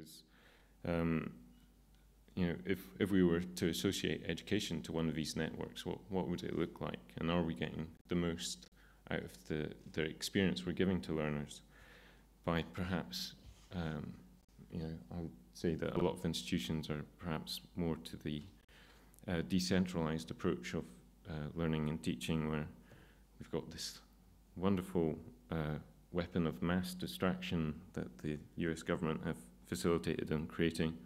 is, you know, if we were to associate education to one of these networks, what would it look like? And are we getting the most out of the experience we're giving to learners by perhaps, you know, I would say that a lot of institutions are perhaps more to the decentralized approach of learning and teaching, where we've got this wonderful weapon of mass distraction that the US government have facilitated in creating,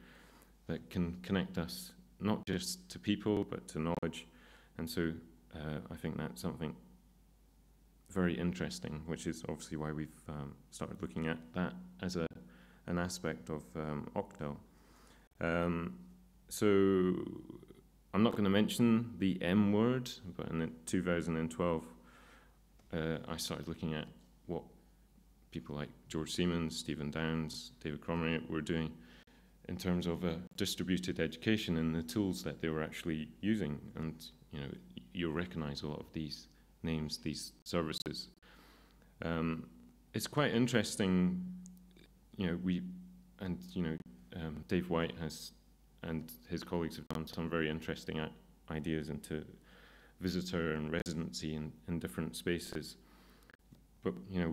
that can connect us not just to people but to knowledge. And so I think that's something very interesting, which is obviously why we've started looking at that as an aspect of ocTEL. So I'm not going to mention the M word, but in 2012 I started looking at what people like George Siemens, Stephen Downes, David Cromrie were doing in terms of distributed education and the tools that they were actually using. And you know, you'll recognize a lot of these names, these services. It's quite interesting, you know, Dave White has, and his colleagues have done some very interesting ideas into visitor and residency in different spaces. But you know,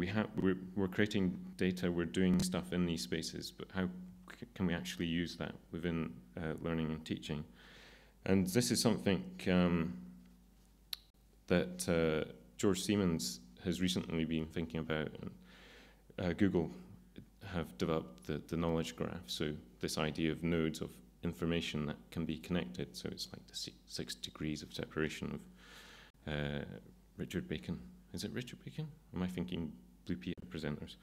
we're creating data, we're doing stuff in these spaces, but how can we actually use that within learning and teaching? And this is something that George Siemens has recently been thinking about. Google have developed the knowledge graph, so this idea of nodes of information that can be connected. So it's like the 6 degrees of separation of Richard Bacon. Is it Richard Bacon? Am I thinking Blue Peter presenters?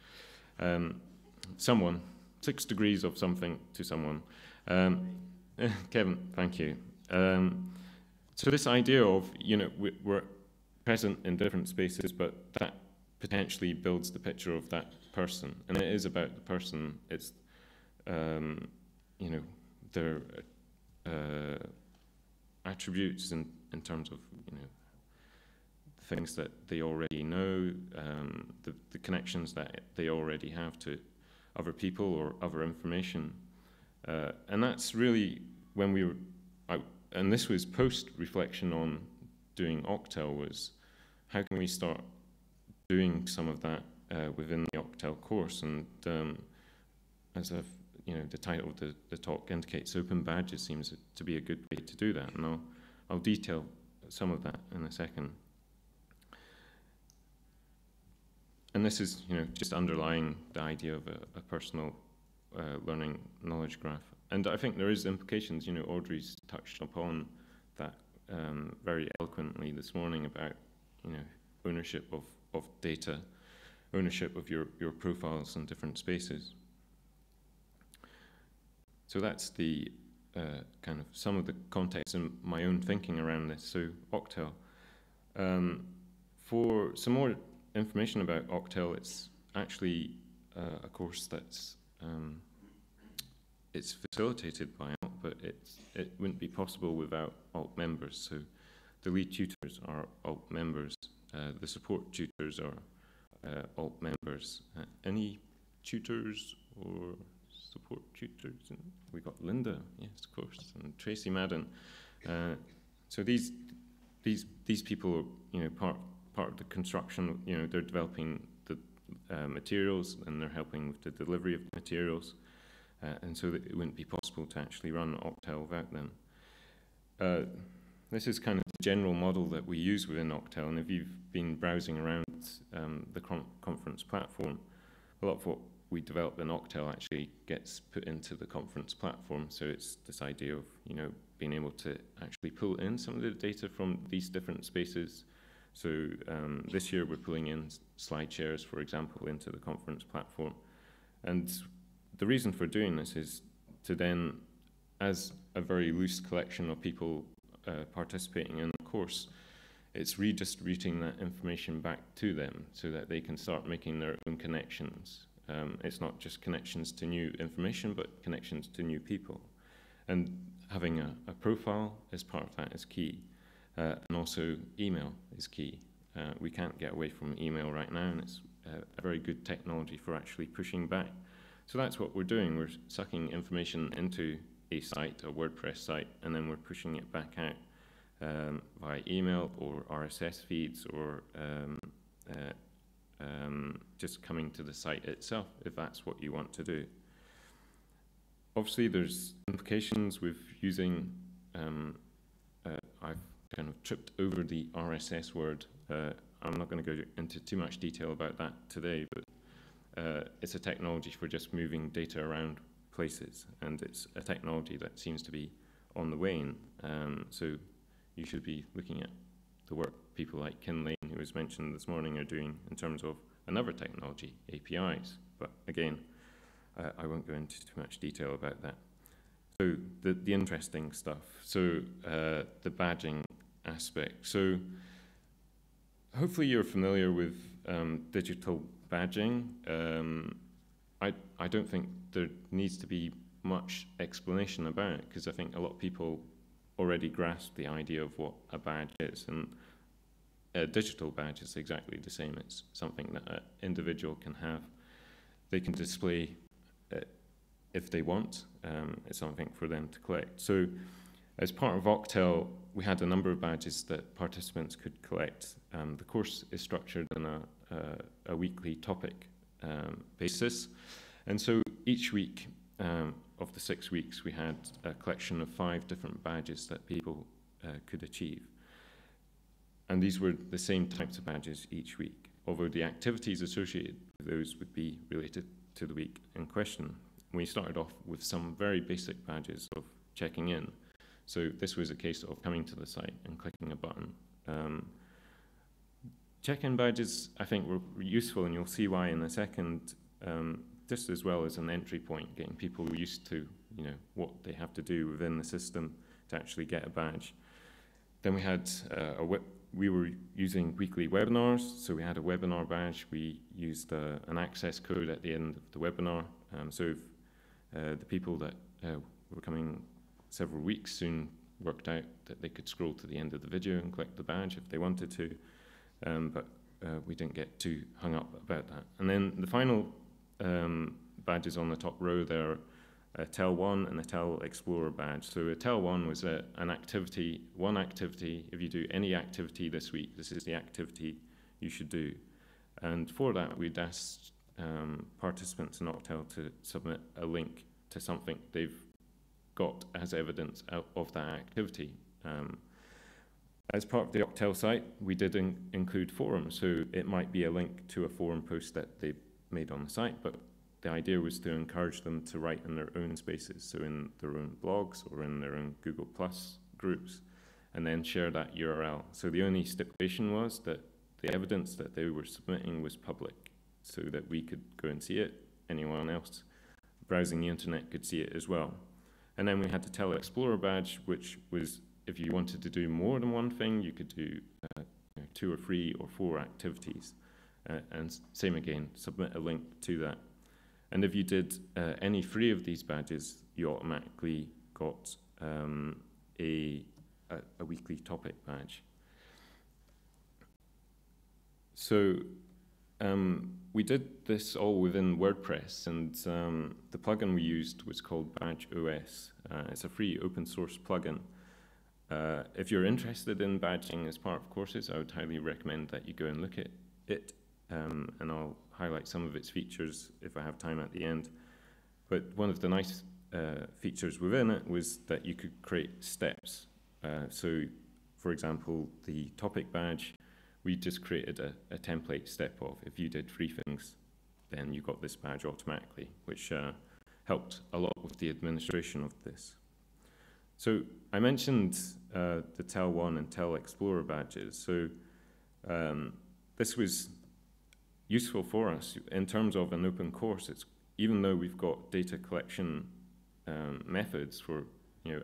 Someone, 6 degrees of something to someone. Kevin, thank you. So this idea of, you know, we're present in different spaces, but that potentially builds the picture of that person. And it is about the person. It's, you know, their attributes in terms of, you know, things that they already know, the connections that they already have to other people or other information. And that's really when we were out, and this was post-reflection on doing ocTEL, was how can we start doing some of that within the ocTEL course? And as I've, you know, the title of the talk indicates, Open Badges seems to be a good way to do that, and I'll detail some of that in a second. And this is, you know, just underlying the idea of a personal learning knowledge graph. And I think there is implications, you know, Audrey's touched upon that very eloquently this morning about, you know, ownership of data, ownership of your profiles in different spaces. So that's the kind of some of the context in my own thinking around this. So ocTEL. For some more information about ocTEL, it's actually a course that's it's facilitated by ALT, but it wouldn't be possible without ALT members. So the lead tutors are ALT members, the support tutors are ALT members. Any tutors or support tutors? We got Linda, yes, of course, and Tracy Madden. So these people are, you know, part of the construction. You know, they're developing the materials and they're helping with the delivery of materials, and so that it wouldn't be possible to actually run ocTEL without them. This is kind of the general model that we use within ocTEL, and if you've been browsing around the conference platform, a lot of what we develop in ocTEL actually gets put into the conference platform. So it's this idea of, you know, being able to actually pull in some of the data from these different spaces. So this year we're pulling in slide shares, for example, into the conference platform. And the reason for doing this is to then, as a very loose collection of people participating in the course, it's redistributing that information back to them so that they can start making their own connections. It's not just connections to new information, but connections to new people. And having a profile as part of that is key. And also email is key. We can't get away from email right now, and it's a very good technology for actually pushing back So that's what we're doing. We're sucking information into a site, a WordPress site, and then we're pushing it back out via email or RSS feeds, or just coming to the site itself, if that's what you want to do. Obviously, there's implications with using, I've kind of tripped over the RSS word. I'm not going to go into too much detail about that today, but it's a technology for just moving data around places, and it's a technology that seems to be on the wane. So you should be looking at the work people like Kin Lane, who was mentioned this morning, are doing in terms of another technology, APIs. But again, I won't go into too much detail about that. So the interesting stuff. So the badging aspect. So hopefully you're familiar with digital badging. I don't think there needs to be much explanation about it, because I think a lot of people already grasp the idea of what a badge is. And a digital badge is exactly the same. It's something that an individual can have. They can display if they want. It's something for them to collect. So as part of ocTEL, we had a number of badges that participants could collect. The course is structured on a weekly topic basis. And so each week of the 6 weeks, we had a collection of 5 different badges that people could achieve. And these were the same types of badges each week, although the activities associated with those would be related to the week in question. We started off with some very basic badges of checking in. So this was a case of coming to the site and clicking a button. Check-in badges, I think, were useful, and you'll see why in a second, just as well as an entry point, getting people used to, what they have to do within the system to actually get a badge. Then we had we were using weekly webinars, so we had a webinar badge. We used an access code at the end of the webinar. So the people that were coming several weeks soon worked out that they could scroll to the end of the video and collect the badge if they wanted to, but we didn't get too hung up about that. And then the final badges on the top row there, a TEL 1 and a TEL Explorer badge. So a TEL 1 was one activity. If you do any activity this week, this is the activity you should do. And for that, we'd asked participants in ocTEL to submit a link to something they've got as evidence of that activity. As part of the ocTEL site, we did include forums. So it might be a link to a forum post that they made on the site, but the idea was to encourage them to write in their own spaces, so in their own blogs or in their own Google Plus groups, and then share that URL. So the only stipulation was that the evidence that they were submitting was public, so that we could go and see it. Anyone else browsing the internet could see it as well. And then we had the TEL Explorer badge, which was if you wanted to do more than one thing, you could do 2 or 3 or 4 activities. And same again, submit a link to that. And if you did any 3 of these badges, you automatically got a weekly topic badge. So we did this all within WordPress, and the plugin we used was called Badge OS. It's a free open source plugin. If you're interested in badging as part of courses, I would highly recommend that you go and look at it, and I'll highlight some of its features if I have time at the end. But one of the nice features within it was that you could create steps. So, for example, the topic badge, we just created a template step of if you did 3 things, then you got this badge automatically, which helped a lot with the administration of this. So I mentioned the TEL 1 and TEL Explorer badges. So this was useful for us in terms of an open course. It's even though we've got data collection methods for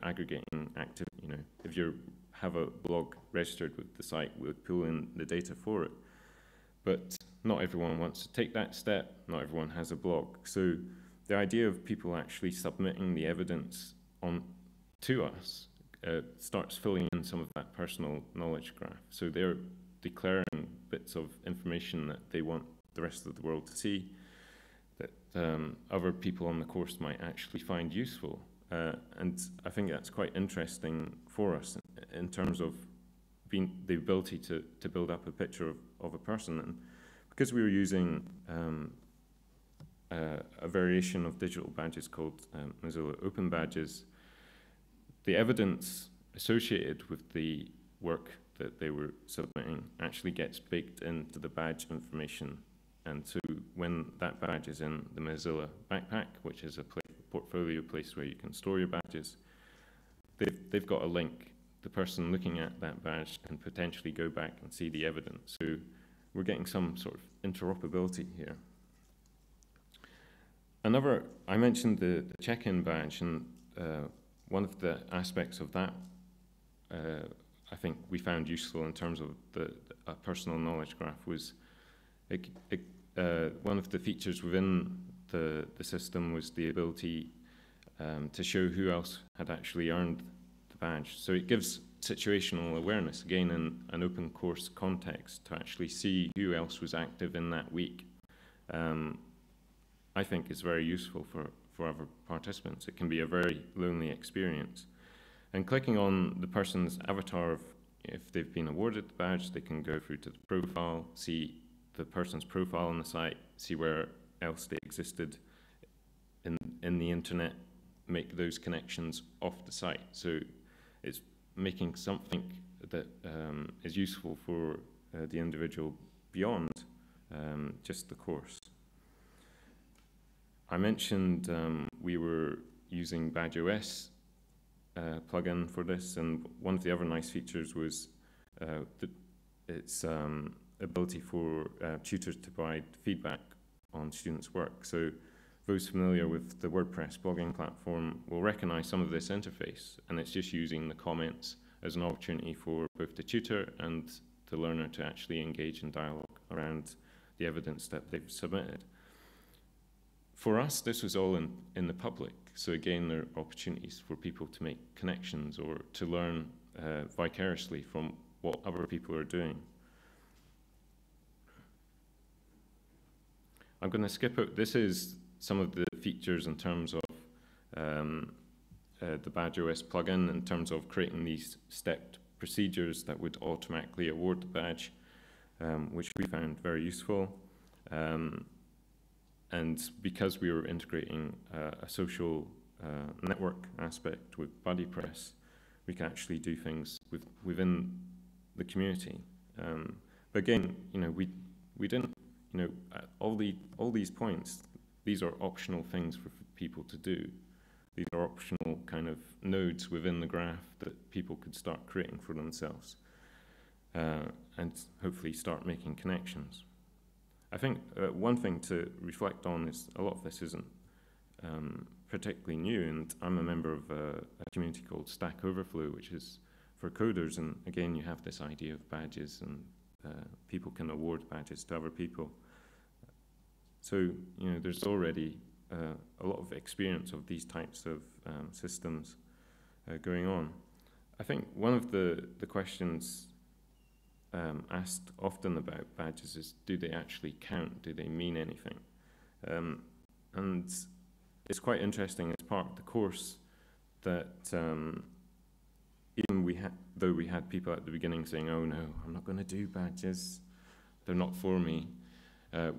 aggregating activity. If you have a blog registered with the site, we'll pull in the data for it. But not everyone wants to take that step. Not everyone has a blog. So the idea of people actually submitting the evidence to us starts filling in some of that personal knowledge graph. So they're declaring bits of information that they want the rest of the world to see. other people on the course might actually find useful. And I think that's quite interesting for us in terms of the ability to build up a picture of a person. And because we were using a variation of digital badges called Mozilla Open Badges, the evidence associated with the work that they were submitting actually gets baked into the badge information. And so when that badge is in the Mozilla backpack, which is a portfolio place where you can store your badges, they've got a link. The person looking at that badge can potentially go back and see the evidence. So we're getting some sort of interoperability here. I mentioned the check-in badge, and one of the aspects of that I think we found useful in terms of the personal knowledge graph was one of the features within the system was the ability to show who else had actually earned the badge. So it gives situational awareness, again in an open course context, to actually see who else was active in that week. I think is very useful for other participants. It can be a very lonely experience. And clicking on the person's avatar, if they've been awarded the badge, they can go through to the profile, see the person's profile on the site, see where else they existed in the internet, make those connections off the site. So it's making something that is useful for the individual beyond just the course. I mentioned we were using BadgeOS plugin for this, and one of the other nice features was its ability for tutors to provide feedback on students' work. So those familiar with the WordPress blogging platform will recognize some of this interface, and it's just using the comments as an opportunity for both the tutor and the learner to actually engage in dialogue around the evidence that they've submitted. For us, this was all in the public. So again, there are opportunities for people to make connections or to learn vicariously from what other people are doing. I'm going to skip out. This is some of the features in terms of the BadgeOS plugin, in terms of creating these stepped procedures that would automatically award the badge, which we found very useful. And because we were integrating a social network aspect with BuddyPress, we can actually do things within the community. But again, we didn't, all these points, these are optional things for people to do. These are optional kind of nodes within the graph that people could start creating for themselves and hopefully start making connections. I think one thing to reflect on is a lot of this isn't particularly new, and I'm a member of a community called Stack Overflow, which is for coders, and again you have this idea of badges, and people can award badges to other people. So there's already a lot of experience of these types of systems going on. I think one of the questions asked often about badges is, do they actually count? Do they mean anything? And it's quite interesting as part of the course that even though we had people at the beginning saying, oh no, I'm not going to do badges, they're not for me,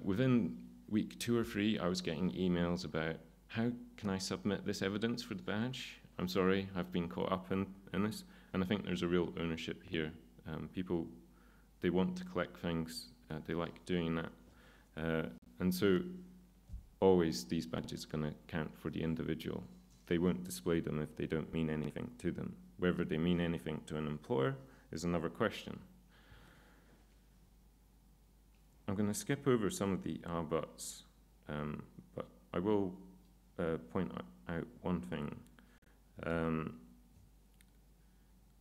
within week 2 or 3 I was getting emails about, how can I submit this evidence for the badge? I'm sorry, I've been caught up in this. And I think there's a real ownership here. People, they want to collect things, they like doing that. And so always these badges are going to count for the individual. They won't display them if they don't mean anything to them. Whether they mean anything to an employer is another question. I'm going to skip over some of the buts, but I will point out one thing.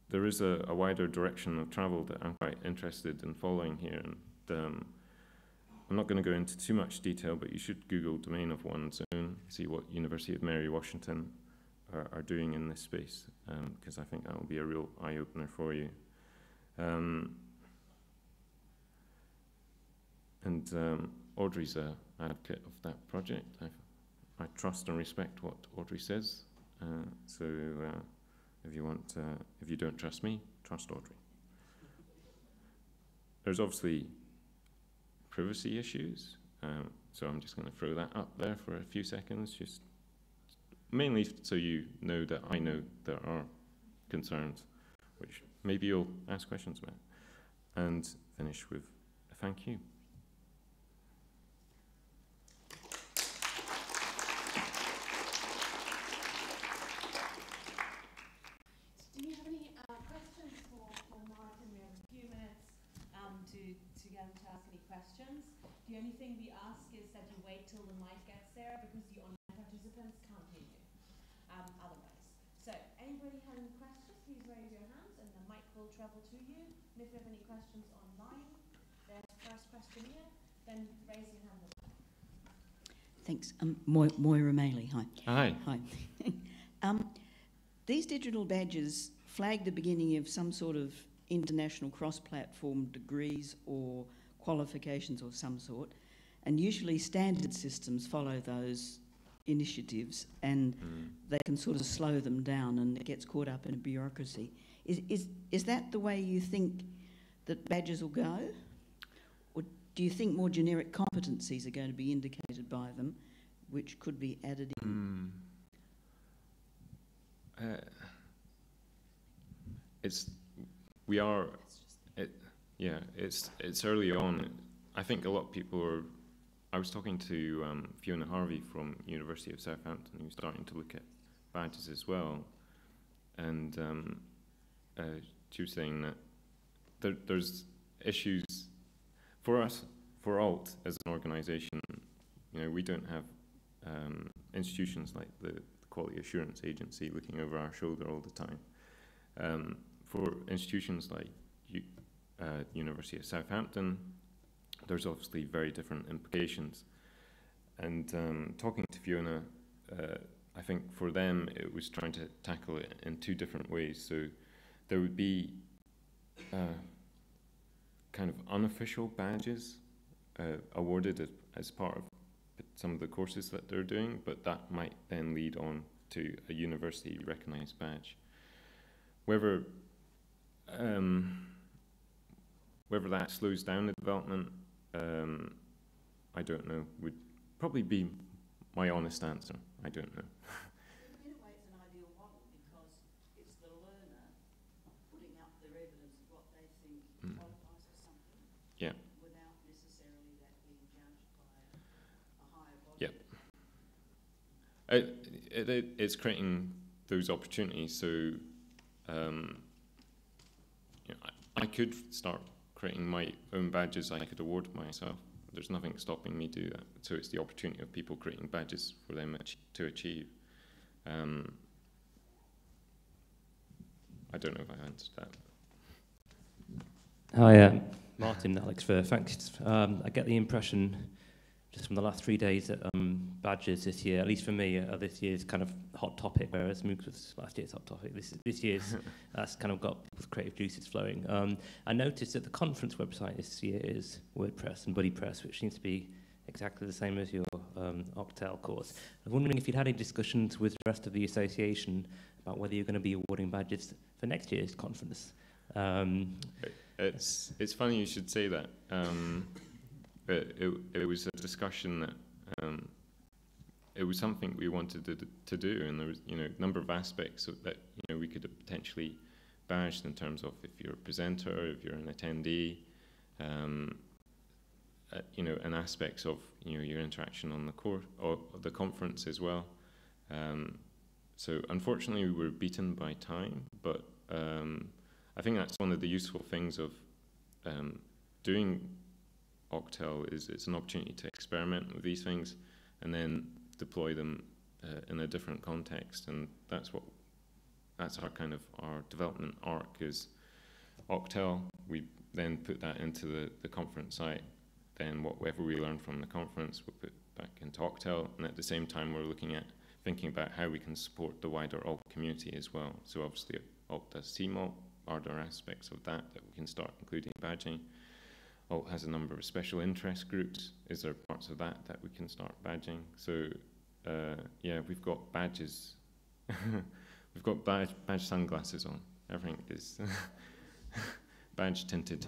There is a wider direction of travel that I'm quite interested in following here, and I'm not going to go into too much detail, but you should Google domain of one's own, see what University of Mary Washington are doing in this space, because I think that will be a real eye-opener for you. And Audrey's a advocate of that project. I trust and respect what Audrey says. So if you don't trust me, trust Audrey. There's obviously privacy issues, so I'm just going to throw that up there for a few seconds, just mainly so you know that I know there are concerns, which maybe you'll ask questions about, and finish with a thank you. Do you have any questions for Martin? We have a few minutes to get him to ask any questions. The only thing we ask is that you wait till the mic gets there, because the online participants can't hear you otherwise. So anybody have any questions, please raise your hands and the mic will travel to you. And if you have any questions online, there's the first question here, then raise your hand. Thanks. Moira Maley, hi. Hi. Hi. These digital badges flag the beginning of some sort of international cross-platform degrees or qualifications of some sort, and usually standard systems follow those initiatives, and they can sort of slow them down, and it gets caught up in a bureaucracy. Is that the way you think that badges will go? Or do you think more generic competencies are going to be indicated by them, which could be added in? It's early on. I think a lot of people are. I was talking to Fiona Harvey from University of Southampton, who's starting to look at badges as well, and she was saying that there's issues for us, for alt as an organisation. You know, we don't have institutions like the Quality Assurance Agency looking over our shoulder all the time. For institutions like University of Southampton, there's obviously very different implications. And talking to Fiona, I think for them it was trying to tackle it in two different ways. So there would be kind of unofficial badges awarded as part of some of the courses that they're doing, but that might then lead on to a university recognized badge. Whether that slows down the development, I don't know, would probably be my honest answer. I don't know. In a way, it's an ideal model, because it's the learner putting up their evidence of what they think qualifies for something, without necessarily that being judged by a higher body. It's creating those opportunities. So I could start creating my own badges I could award myself. There's nothing stopping me do that. So it's the opportunity of people creating badges for them to achieve. I don't know if I answered that. Hi, Martin, Alex, thanks. I get the impression, just from the last 3 days, that badges this year, at least for me, this year's kind of hot topic, whereas MOOCs was last year's hot topic. This year's that's kind of got people's creative juices flowing. I noticed that the conference website this year is WordPress and BuddyPress, which seems to be exactly the same as your ocTEL course. I was wondering if you'd had any discussions with the rest of the association about whether you're going to be awarding badges for next year's conference. It's funny you should say that. But it was a discussion that it was something we wanted to do, and there was a number of aspects of that we could have potentially badged in terms of if you're a presenter, if you're an attendee, and aspects of your interaction on the course or the conference as well. So unfortunately we were beaten by time, but I think that's one of the useful things of doing ocTEL is it's an opportunity to experiment with these things and then deploy them in a different context, and that's our development arc is ocTEL. We then put that into the conference site, then whatever we learn from the conference we'll put back into ocTEL, and at the same time we're thinking about how we can support the wider alt community as well. So obviously alt does CMOP, are there aspects of that we can start including badging? Alt has a number of special interest groups. Is there parts of that we can start badging? So yeah, we've got badges. We've got badge sunglasses on. Everything is badge tinted.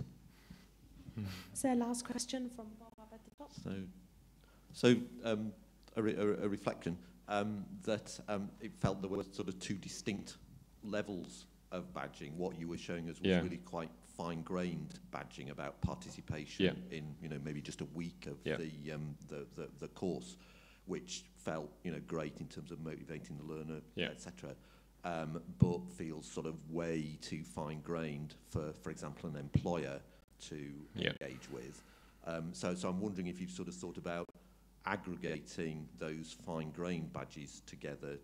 So last question from Bob up at the top. So a reflection that it felt there were sort of two distinct levels of badging. What you were showing us was really quite fine-grained badging about participation in, you know, maybe just a week of the course, which felt, you know, great in terms of motivating the learner, etc. But feels sort of way too fine-grained for example, an employer to engage with. So I'm wondering if you've sort of thought about aggregating those fine-grained badges together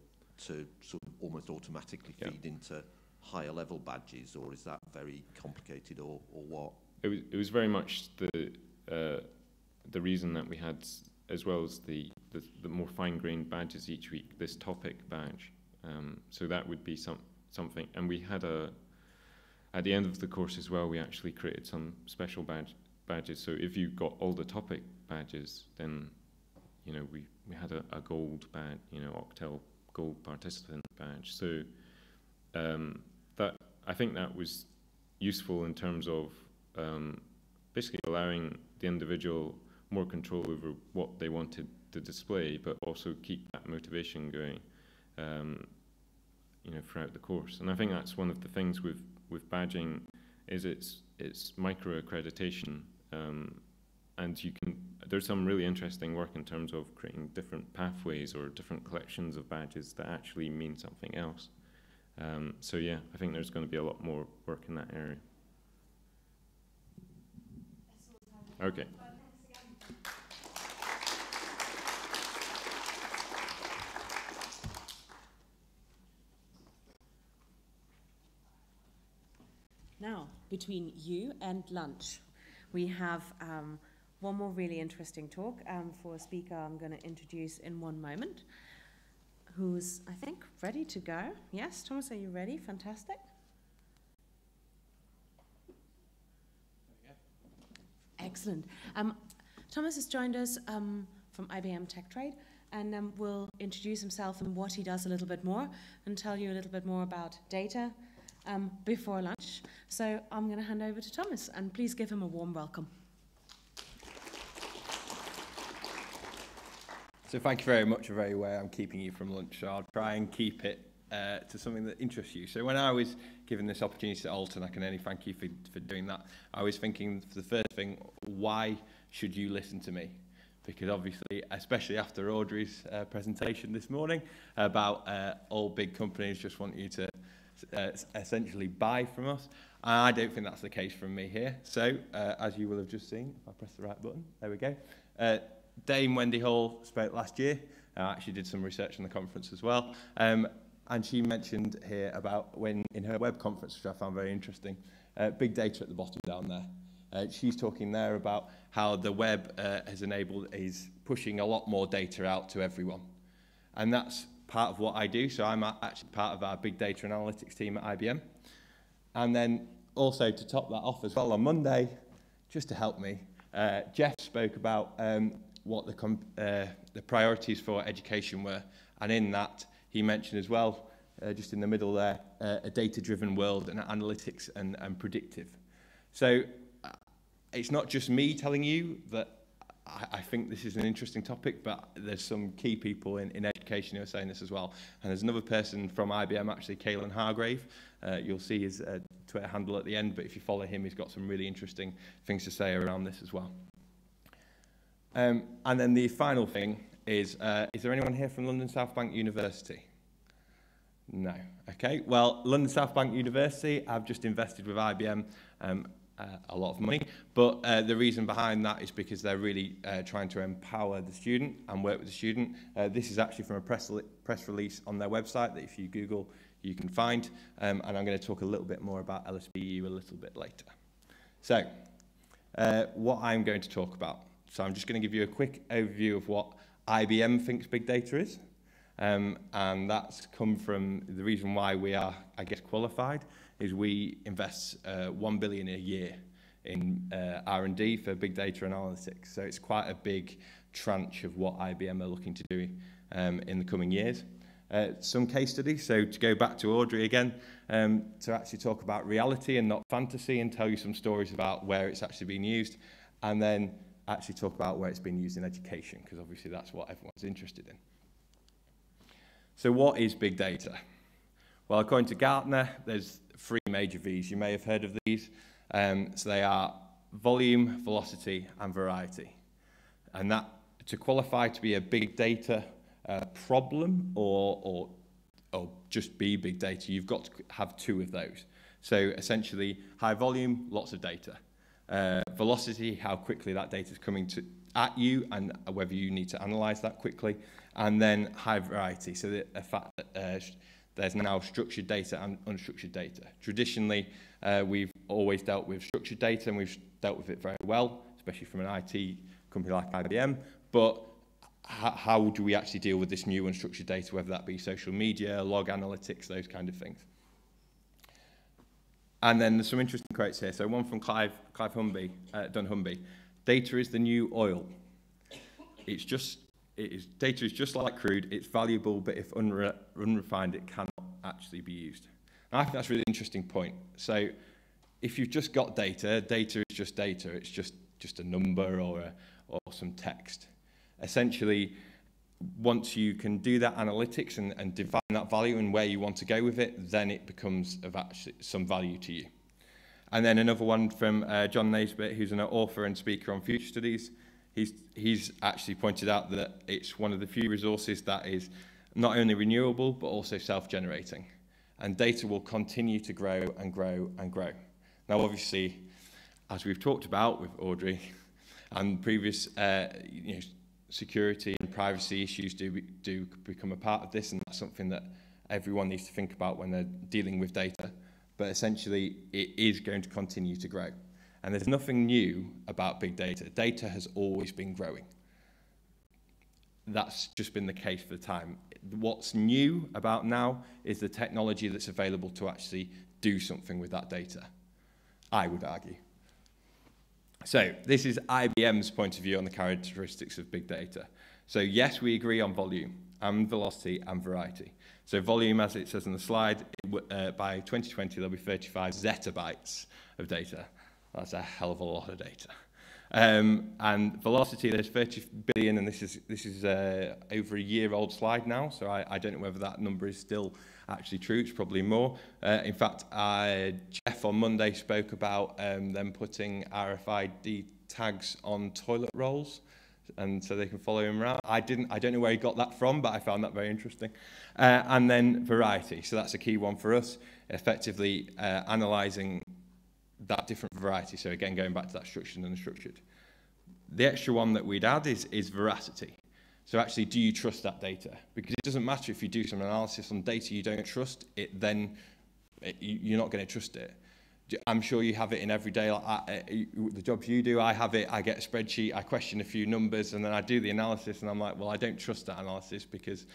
to sort of almost automatically feed into higher level badges, or is that very complicated, or what? It was very much the reason that we had, as well as the more fine-grained badges each week, this topic badge. So that would be something, and we had at the end of the course as well, we actually created some special badges. So if you got all the topic badges, then, you know, we had a gold badge, you know, ocTEL gold participant badge. So that, I think that was useful in terms of basically allowing the individual more control over what they wanted to display, but also keep that motivation going, you know, throughout the course. And I think that's one of the things with badging is it's micro accreditation, and there's some really interesting work in terms of creating different pathways or different collections of badges that actually mean something else. So yeah, I think there's going to be a lot more work in that area. Okay. Now, between you and lunch, we have one more really interesting talk for a speaker I'm going to introduce in one moment, who's, I think, ready to go. Yes, Thomas, are you ready? Fantastic. Excellent. Thomas has joined us from IBM Tech Trade, and will introduce himself and what he does a little bit more, and tell you a little bit more about data before lunch. So I'm going to hand over to Thomas, and please give him a warm welcome. So thank you very much for very way I'm keeping you from lunch, so I'll try and keep it to something that interests you. So when I was given this opportunity to Alt, and I can only thank you for doing that, I was thinking for the first thing, why should you listen to me? Because obviously, especially after Audrey's presentation this morning about all big companies just want you to essentially buy from us, I don't think that's the case from me here. So as you will have just seen, if I press the right button, there we go. Dame Wendy Hall spoke last year. I actually did some research on the conference as well. And she mentioned here about when in her web conference, which I found very interesting, big data at the bottom down there. She's talking there about how the web is pushing a lot more data out to everyone. And that's part of what I do. So I'm actually part of our big data analytics team at IBM. And then also to top that off as well, on Monday, just to help me, Jeff spoke about what the priorities for education were. And in that, he mentioned as well, just in the middle there, a data-driven world and analytics and predictive. So it's not just me telling you that I think this is an interesting topic, but there's some key people in education who are saying this as well. And there's another person from IBM, actually, Caelan Hargrave. You'll see his Twitter handle at the end, but if you follow him, he's got some really interesting things to say around this as well. And then the final thing is there anyone here from London South Bank University? No. Okay, well, London South Bank University, I've just invested with IBM a lot of money, but the reason behind that is because they're really trying to empower the student and work with the student. This is actually from a press release on their website that if you Google, you can find, and I'm going to talk a little bit more about LSBU a little bit later. So, what I'm going to talk about. So I'm just going to give you a quick overview of what IBM thinks big data is. And that's come from the reason why we are, I guess, qualified, is we invest 1 billion a year in R&D for big data analytics. So it's quite a big tranche of what IBM are looking to do in the coming years. Some case studies, so to go back to Audrey again, to actually talk about reality and not fantasy and tell you some stories about where it's actually been used, and then actually talk about where it's been used in education, because obviously that's what everyone's interested in. So what is big data? Well, according to Gartner, there's 3 major V's. You may have heard of these. So they are volume, velocity, and variety. And that, to qualify to be a big data problem or just be big data, you've got to have 2 of those. So essentially, high volume, lots of data. Velocity, how quickly that data is coming at you and whether you need to analyze that quickly. And then high variety, so the fact that there's now structured data and unstructured data. Traditionally, we've always dealt with structured data, and we've dealt with it very well, especially from an IT company like IBM. But how do we actually deal with this new unstructured data, whether that be social media, log analytics, those kind of things? And then there's some interesting quotes here. So one from Clive Dunhumby. Data is the new oil. Data is just like crude. It's valuable, but if unrefined, it cannot actually be used. And I think that's a really interesting point. So if you've just got data, data is just data. It's just a number or some text. Essentially, once you can do that analytics and define that value and where you want to go with it, then it becomes of actually some value to you. And then another one from John Naisbitt, who's an author and speaker on future studies. He's actually pointed out that it's one of the few resources that is not only renewable, but also self-generating. And data will continue to grow and grow and grow. Now, obviously, as we've talked about with Audrey and previous security and privacy issues do become a part of this, and that's something that everyone needs to think about when they're dealing with data. But essentially, it is going to continue to grow. And there's nothing new about big data. Data has always been growing. That's just been the case for the time. What's new about now is the technology that's available to actually do something with that data, I would argue. So this is IBM's point of view on the characteristics of big data. So yes, we agree on volume and velocity and variety. So volume, as it says on the slide, by 2020 there'll be 35 zettabytes of data. That's a hell of a lot of data. And velocity, there's 30 billion, and this is over a year-old slide now, so I don't know whether that number is still actually true. It's probably more. In fact, Jeff on Monday spoke about them putting RFID tags on toilet rolls, and so they can follow him around. I don't know where he got that from, but I found that very interesting. And then variety, so that's a key one for us, effectively analysing that different variety. So again, going back to that structured and unstructured. The extra one that we'd add is veracity. So actually, do you trust that data? Because it doesn't matter if you do some analysis on data you don't trust, you're not going to trust it. I'm sure you have it in every day. The jobs you do, I have it. I get a spreadsheet, I question a few numbers, and then I do the analysis, and I'm like, well, I don't trust that analysis because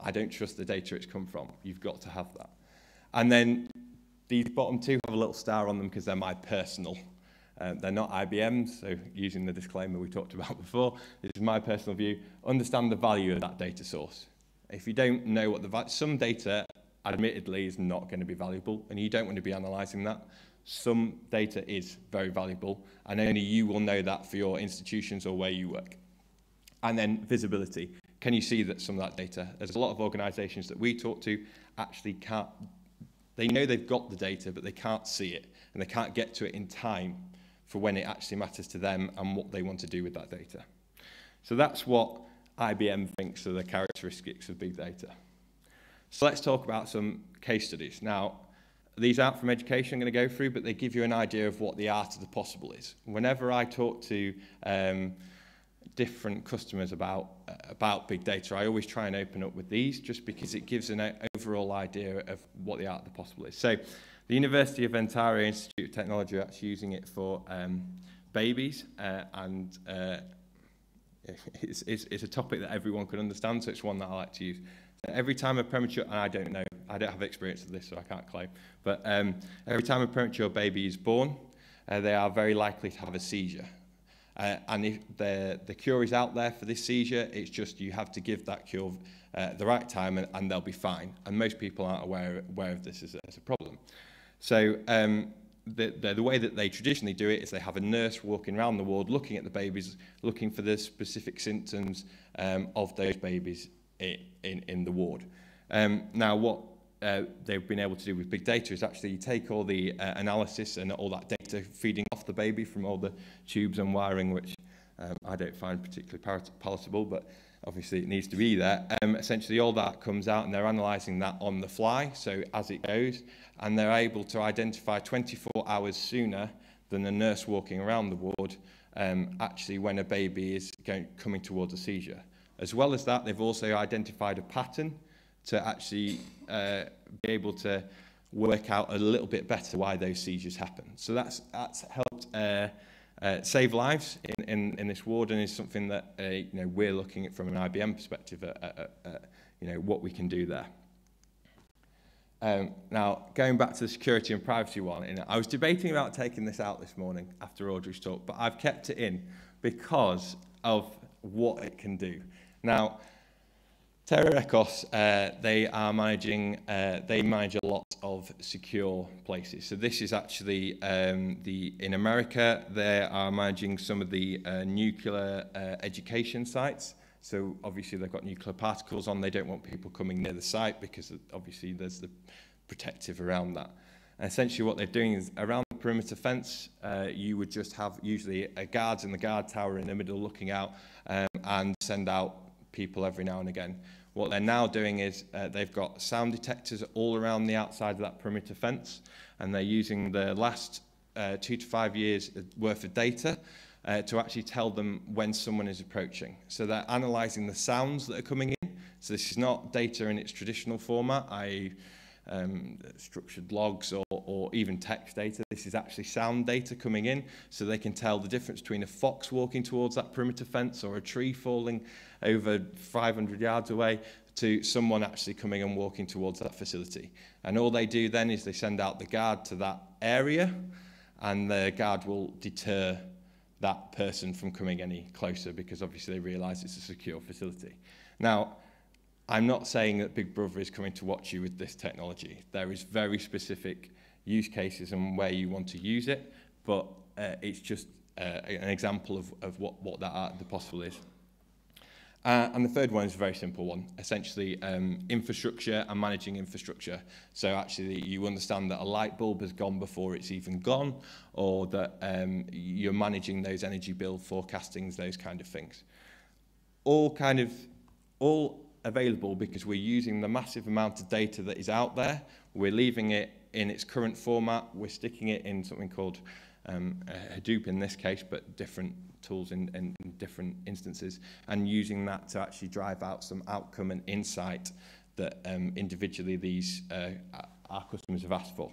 I don't trust the data it's come from. You've got to have that. And then these bottom 2 have a little star on them because they're my personal. They're not IBM's, so using the disclaimer we talked about before, this is my personal view. Understand the value of that data source. If you don't know what some data, admittedly, is not going to be valuable, and you don't want to be analysing that. Some data is very valuable, and only you will know that for your institutions or where you work. And then visibility. Can you see that some of that data? There's a lot of organisations that we talk to actually can't. They know they've got the data, but they can't see it, and they can't get to it in time for when it actually matters to them and what they want to do with that data. So that's what IBM thinks are the characteristics of big data. So let's talk about some case studies. Now, these aren't from education I'm going to go through, but they give you an idea of what the art of the possible is. Whenever I talk to different customers about big data, I always try and open up with these, just because it gives an overall idea of what the art of the possible is. So the University of Ontario Institute of Technology are actually using it for babies, and it's a topic that everyone can understand, so it's one that I like to use. So every time a premature, and I don't have experience of this, so I can't claim, but every time a premature baby is born, they are very likely to have a seizure. And if the cure is out there for this seizure, it's just you have to give that cure at the right time and they'll be fine. And most people aren't aware of this as a problem. So the way that they traditionally do it is they have a nurse walking around the ward looking at the babies, looking for the specific symptoms of those babies in the ward. Now what they've been able to do with big data is actually take all the analysis and all that data feeding off the baby from all the tubes and wiring, which I don't find particularly palatable, but obviously it needs to be there. Essentially all that comes out and they're analysing that on the fly, so as it goes, and they're able to identify 24 hours sooner than the nurse walking around the ward actually when a baby is coming towards a seizure. As well as that, they've also identified a pattern to actually be able to work out a little bit better why those seizures happen. So that's helped save lives in this ward, and is something that we're looking at from an IBM perspective at what we can do there. Now, going back to the security and privacy one, I was debating about taking this out this morning after Audrey's talk, but I've kept it in because of what it can do. Now, Terra Recos, they manage a lot of secure places. So this is actually in America, they are managing some of the nuclear education sites. So obviously they've got nuclear particles on. They don't want people coming near the site because obviously there's the protective around that. And essentially what they're doing is around the perimeter fence, you would just have usually a guards in the guard tower in the middle looking out and send out people every now and again. What they're now doing is they've got sound detectors all around the outside of that perimeter fence, and they're using the last 2 to 5 years worth of data to actually tell them when someone is approaching. So they're analysing the sounds that are coming in. So this is not data in its traditional format, i.e. structured logs or even text data. This is actually sound data coming in, so they can tell the difference between a fox walking towards that perimeter fence or a tree falling over 500 yards away to someone actually coming and walking towards that facility. And all they do then is they send out the guard to that area, and the guard will deter that person from coming any closer because obviously they realise it's a secure facility. Now, I'm not saying that Big Brother is coming to watch you with this technology. There is very specific use cases and where you want to use it, but it's just an example of what the possible is. And the third one is a very simple one, essentially infrastructure and managing infrastructure. So actually you understand that a light bulb has gone before it's even gone, or that you're managing those energy bill forecastings, those kind of things. All available because we're using the massive amount of data that is out there. We're leaving it in its current format. We're sticking it in something called Hadoop in this case, but different tools in different instances, and using that to actually drive out some outcome and insight that individually these our customers have asked for.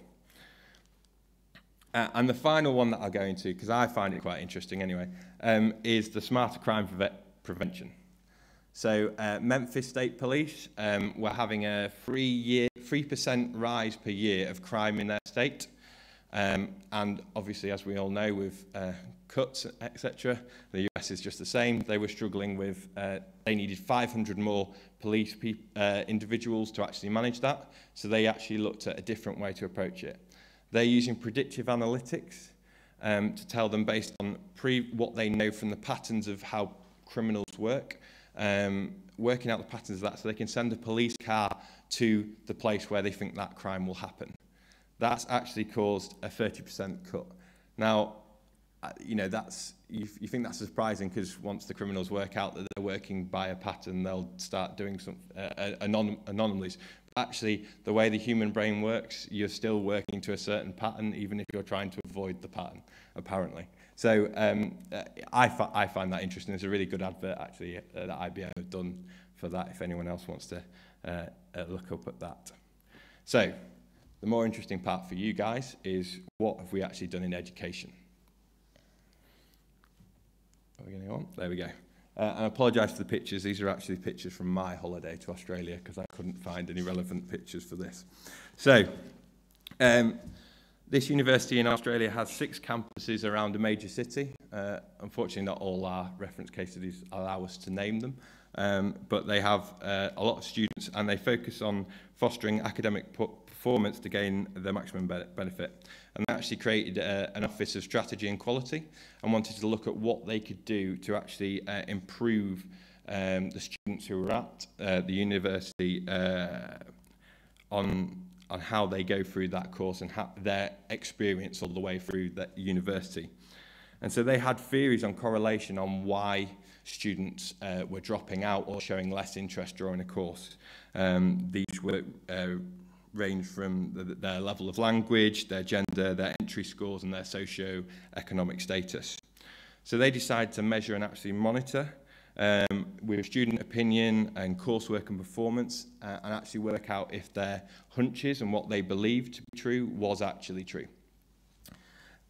And the final one that I'll go into, because I find it quite interesting anyway, is the smarter crime prevention. So Memphis State Police were having a 3% rise per year of crime in their state. And obviously, as we all know, with cuts, etc., the US is just the same. They were struggling with, they needed 500 more police individuals to actually manage that. So they actually looked at a different way to approach it. They're using predictive analytics to tell them based on what they know from the patterns of how criminals work, working out the patterns of that so they can send a police car to the place where they think that crime will happen. That's actually caused a 30% cut. Now, you know, you think that's surprising because once the criminals work out that they're working by a pattern, they'll start doing some anomalies. But actually, the way the human brain works, you're still working to a certain pattern, even if you're trying to avoid the pattern, apparently. So I find that interesting. There's a really good advert, actually, that IBM have done for that, if anyone else wants to look up at that. So the more interesting part for you guys is what have we actually done in education? Are we getting on? There we go. And I apologise for the pictures. These are actually pictures from my holiday to Australia because I couldn't find any relevant pictures for this. So This university in Australia has 6 campuses around a major city. Unfortunately, not all our reference case studies allow us to name them, but they have a lot of students, and they focus on fostering academic performance to gain the maximum benefit. And they actually created an Office of Strategy and Quality and wanted to look at what they could do to actually improve the students who were at the university on how they go through that course and their experience all the way through the university. And so they had theories on correlation on why students were dropping out or showing less interest during a course. These were range from their level of language, their gender, their entry scores, and their socio-economic status. So they decided to measure and actually monitor with student opinion and coursework and performance, and actually work out if their hunches and what they believed to be true was actually true.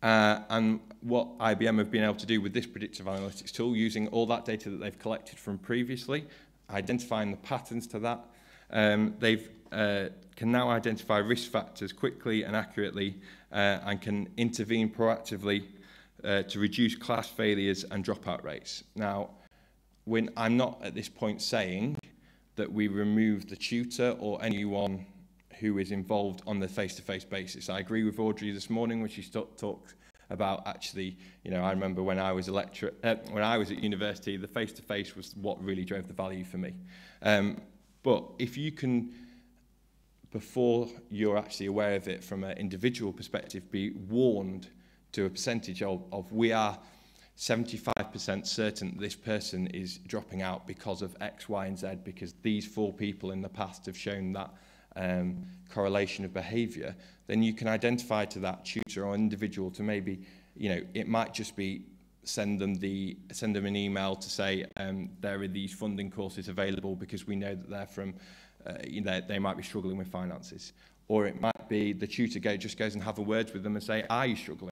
And what IBM have been able to do with this predictive analytics tool, using all that data that they've collected from previously, identifying the patterns to that, can now identify risk factors quickly and accurately, and can intervene proactively to reduce class failures and dropout rates. Now, I'm not at this point saying that we remove the tutor or anyone who is involved on the face-to-face basis. I agree with Audrey this morning when she talked about actually, you know, I remember when I was a lecturer, when I was at university, the face-to-face was what really drove the value for me. But if you can, before you're actually aware of it from an individual perspective, be warned to a percentage of we are 75% certain this person is dropping out because of X, Y, and Z, because these 4 people in the past have shown that correlation of behaviour, then you can identify to that tutor or individual to maybe, you know, it might just be send them an email to say there are these funding courses available because we know that they're from, you know, they might be struggling with finances. Or it might be the tutor just goes and have a word with them and say, are you struggling?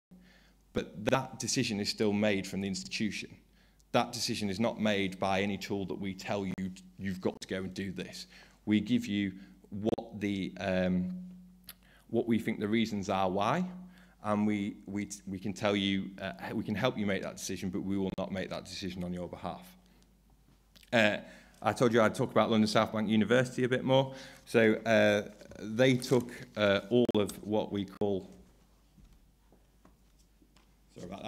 But that decision is still made from the institution. That decision is not made by any tool that we tell you, you've got to go and do this. We give you what we think the reasons are why, and we can tell you, we can help you make that decision, but we will not make that decision on your behalf. I told you I'd talk about London South Bank University a bit more. So they took all of what we call, sorry about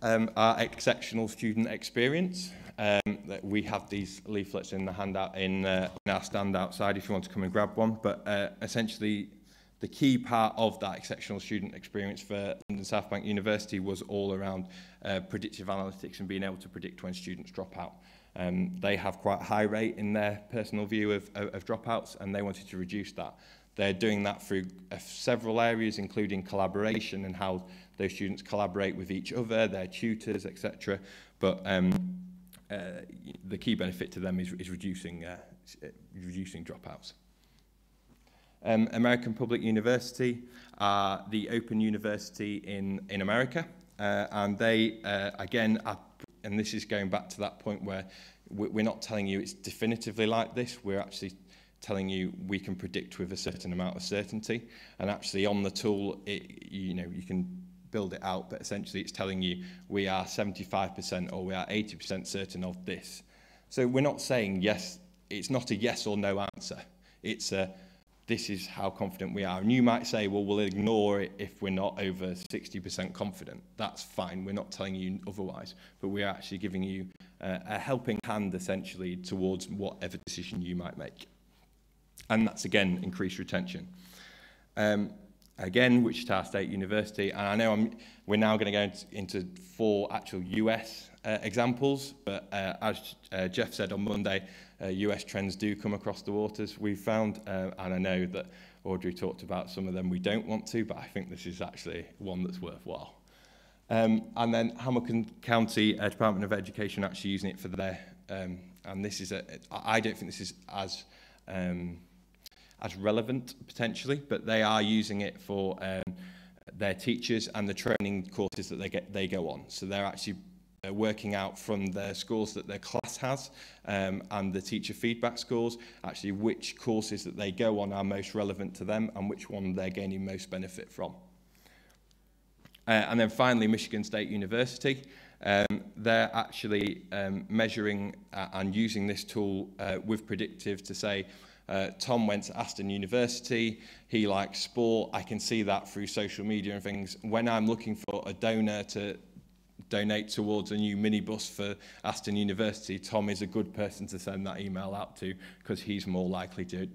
that, our exceptional student experience. That we have these leaflets in the handout in our stand outside if you want to come and grab one. But essentially, the key part of that exceptional student experience for London South Bank University was all around predictive analytics and being able to predict when students drop out. They have quite a high rate in their personal view of dropouts, and they wanted to reduce that. They're doing that through several areas, including collaboration and how those students collaborate with each other, their tutors, etc. But the key benefit to them is reducing dropouts. American Public University are the open university in America, and they, again, and this is going back to that point where we're not telling you it's definitively like this, we're actually telling you we can predict with a certain amount of certainty, and actually on the tool, you know, you can build it out, but essentially it's telling you we are 75% or we are 80% certain of this. So we're not saying yes, it's not a yes or no answer. It's a, this is how confident we are. And you might say, well, we'll ignore it if we're not over 60% confident. That's fine, we're not telling you otherwise, but we're actually giving you a helping hand essentially towards whatever decision you might make. And that's again, increased retention. Again, Wichita State University, and I know we're now going to go into 4 actual US examples, but as Jeff said on Monday, US trends do come across the waters. We found, and I know that Audrey talked about some of them we don't want to, but I think this is actually one that's worthwhile. And then Hamilton County Department of Education actually using it for their, and this is, I don't think this is as relevant potentially, but they are using it for their teachers and the training courses that they go on. So they're actually working out from the scores that their class has and the teacher feedback scores, actually which courses that they go on are most relevant to them and which one they're gaining most benefit from. And then finally, Michigan State University. They're actually measuring and using this tool with Predictive to say, Tom went to Aston University, he likes sport, I can see that through social media and things. When I'm looking for a donor to donate towards a new minibus for Aston University, Tom is a good person to send that email out to because he's more likely to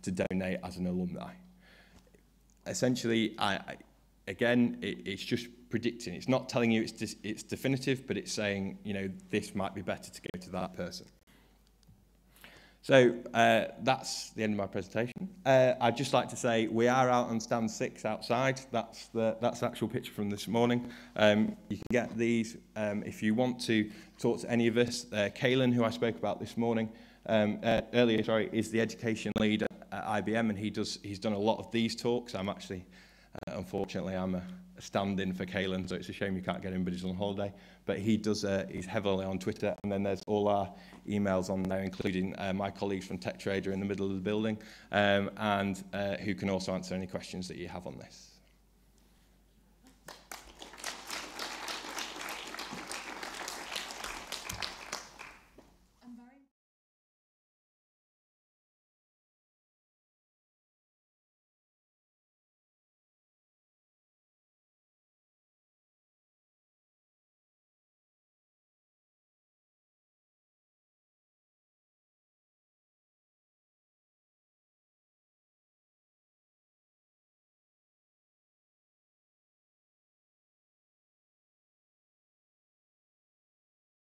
donate as an alumni. Essentially, again, it's just predicting. It's not telling you it's definitive, but it's saying, you know, this might be better to go to that person. So that's the end of my presentation. I'd just like to say we are out on stand 6 outside. That's the actual picture from this morning. You can get these if you want to talk to any of us. Kaelan, who I spoke about this morning, earlier, sorry, is the education lead at IBM, and he's done a lot of these talks. I'm actually, unfortunately, I'm a stand-in for Kaelan, so it's a shame you can't get him, but he's on holiday. But he does, he's heavily on Twitter, and then there's all our emails on there, including my colleagues from TechTrader in the middle of the building, and who can also answer any questions that you have on this.